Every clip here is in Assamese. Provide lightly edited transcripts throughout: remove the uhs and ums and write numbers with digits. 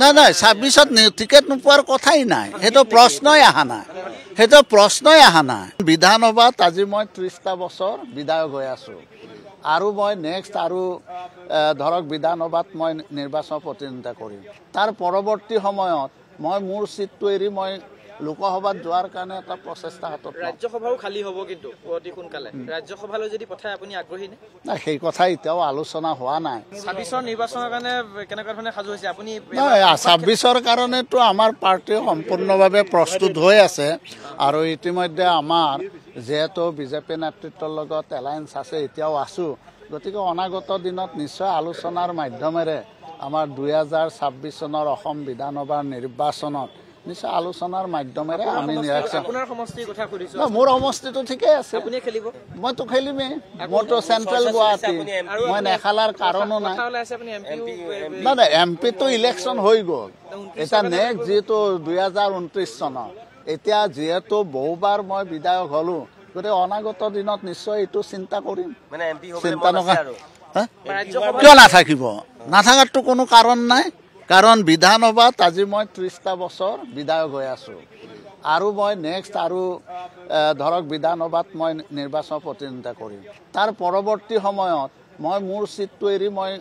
না না 26ত টিকেট নোপোৱাৰ কথাই নাই হেতো প্ৰশ্নই আহা নাই হেতো প্ৰশ্নই আহা নাই বিধানসভাত আজি মই 30টা বছৰ বিধায়ক হৈ আছো আৰু মই নেক্সট আৰু ধৰক বিধানসভাত মই নিৰ্বাচন প্ৰতিনিধিত্ব কৰিম তাৰ পৰৱৰ্তী সময়ত মই মোৰ সিটটো এৰি মই লোকসভাত যোৱাৰ কাৰণে এটা প্ৰচেষ্টা হাতত ৰাজ্যসভাও খালি হ'ব কিন্তু অতি সোনকালে ৰাজ্যসভালৈ যদি পঠায় আপুনি আগ্ৰহী নে না সেই কথা এতিয়াও আলোচনা হোৱা নাই 26ৰ নিৰ্বাচনৰ কাৰণে কেনেকুৱা ধৰণে সাজু হৈছে আপুনি 26ৰ কাৰণেতো আমাৰ পাৰ্টি সম্পূৰ্ণভাৱে প্ৰস্তুত হৈ আছে আৰু ইতিমধ্যে আমাৰ যেহেতু বিজেপি নেতৃত্বৰ লগত এলায়েন্স আছে এতিয়াও আছো গতিকে অনাগত দিনত নিশ্চয় আলোচনাৰ মাধ্যমেৰে আমাৰ 2026 চনৰ অসম বিধানসভাৰ নিৰ্বাচনত নিশ্চয় আলোচনাৰ মাধ্যমেৰে আমি আপোনাৰ সমষ্টিৰ কথা কৈছো মোৰ সমষ্টিটো ঠিকে আছে আপুনি খেলিব মইতো খেলিমে মোৰতো চেন্ট্ৰেল গুৱাহাটী মই নেখালাৰ কাৰণো নাই না না এমপি তো ইলেকশ্যন হৈ গ'ল এটা নেক্সট যেহেতু 2029 চনৰ এতিয়া যেহেতু বহুবাৰ মই বিধায়ক হলো গতিকে অনাগত দিনত নিশ্চয় এইটো চিন্তা কৰিম মানে এমপি চিন্তা নকৰা কিয় নাথাকিব নাথাকাৰতো কোনো কাৰণ নাই কাৰণ বিধানসভাত আজি মই 30টা বছৰ বিধায়ক হৈ আছো আৰু মই নেক্সট আৰু ধৰক বিধানসভাত মই নিৰ্বাচন প্ৰতিনিধিত্ব কৰিম তাৰ পৰৱৰ্তী সময়ত মই মোৰ সিটটো এৰি মই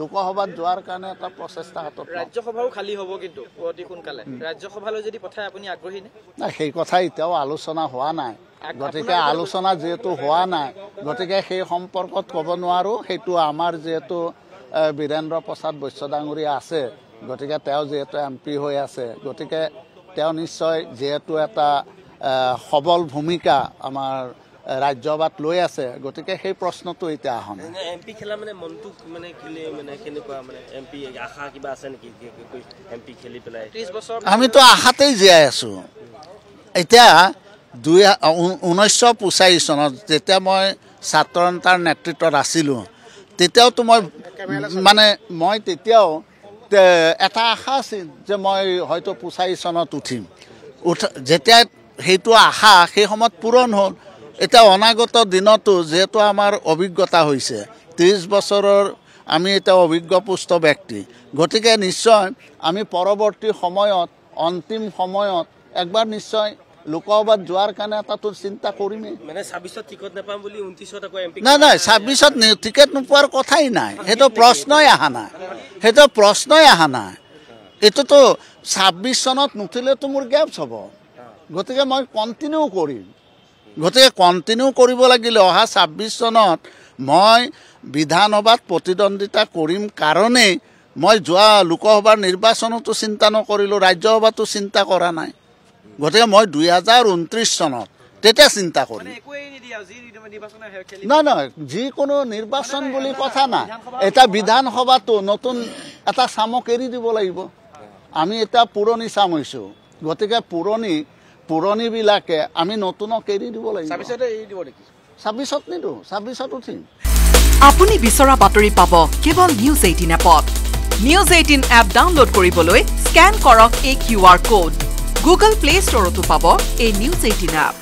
লোকসভাত যোৱাৰ কাৰণে এটা প্ৰচেষ্টা হাতত ৰাজ্যসভাও খালি হ'ব কিন্তু অতি সোনকালে ৰাজ্যসভালৈ যদি পঠায় আপুনি আগ্ৰহী নে না সেই কথা এতিয়াও আলোচনা হোৱা নাই গতিকে আলোচনা যেহেতু হোৱা নাই গতিকে সেই সম্পৰ্কত ক'ব নোৱাৰো সেইটো আমাৰ যেহেতু বীৰেন্দ্ৰ প্ৰসাদ বৈশ্য ডাঙৰীয়া আছে গতিকে তেওঁ যেহেতু এমপি হৈ আছে গতিকে তেওঁ নিশ্চয় যেহেতু এটা সবল ভূমিকা আমাৰ ৰাজ্যসভাত লৈ আছে গতিকে সেই প্ৰশ্নটো এতিয়া আহা নাই এমপি খেলা মানে মনটো মানে খেলে মানে কেনেকুৱা মানে এমপি আশা কিবা আছে নেকি এমপি খেলি পেলাই 30 বছৰ আমিতো আশাতেই জীয়াই আছো এতিয়া 1985 চনত যেতিয়া মই ছাত্ৰ নেতাৰ নেতৃত্বত আছিলো তেতিয়াওতো মই তেতিয়াও এটা আশা আছিল যে মই হয়তো 85 চনত উঠিম যেতিয়া সেইটো আশা সেই সময়ত পূৰণ হ'ল এটা অনাগত দিনতো যেহেতু আমাৰ অভিজ্ঞতা হৈছে 30 বছৰৰ আমি এটা অভিজ্ঞপুষ্ট ব্যক্তি গতিকে নিশ্চয় আমি পৰৱৰ্তী সময়ত অন্তিম সময়ত একবাৰ নিশ্চয় লোকসভাত যোৱাৰ কাৰণে এটাতো চিন্তা কৰিমেই মানে 26ত টিকট নাপাম বুলি 29ত আকৌ এমপি না না 26ত টিকেট নোপোৱাৰ কথাই নাই হেতো প্ৰশ্নই আহা নাই হেতো প্ৰশ্নই আহা নাই এটোতো 26 চনত নুঠিলেতো মোৰ গেপছ হ'ব গতিকে মই কণ্টিনিউ কৰিম গতিকে কণ্টিনিউ কৰিব লাগিলে অহা 26 চনত মই বিধানসভাত প্ৰতিদ্বন্দ্বিতা কৰিম কাৰণেই মই যোৱা লোকসভাৰ নিৰ্বাচনতো চিন্তা নকৰিলোঁ ৰাজ্যসভাতো চিন্তা কৰা নাই গতিকে মই 2029 চনত তেতিয়া চিন্তা কৰিম না না যিকোনো নিৰ্বাচন বুলি কথা না এটা বিধানসভাতো নতুন এটা চামক এৰি দিব লাগিব আমি এটা পুৰণি চাম হৈছো গতিকে পুৰণিবিলাকে আমি নতুনক এৰি দিব লাগিব 26ত নিদো 26ত উঠিম আপুনি বিচৰা বাতৰি পাব কেৱল নিউজ 18 এপত নিউজ 18 এপ ডাউনলোড কৰিবলৈ স্ক্যান কৰক এই QR code Google Play Store to পাব এই নিউজ 18 এপ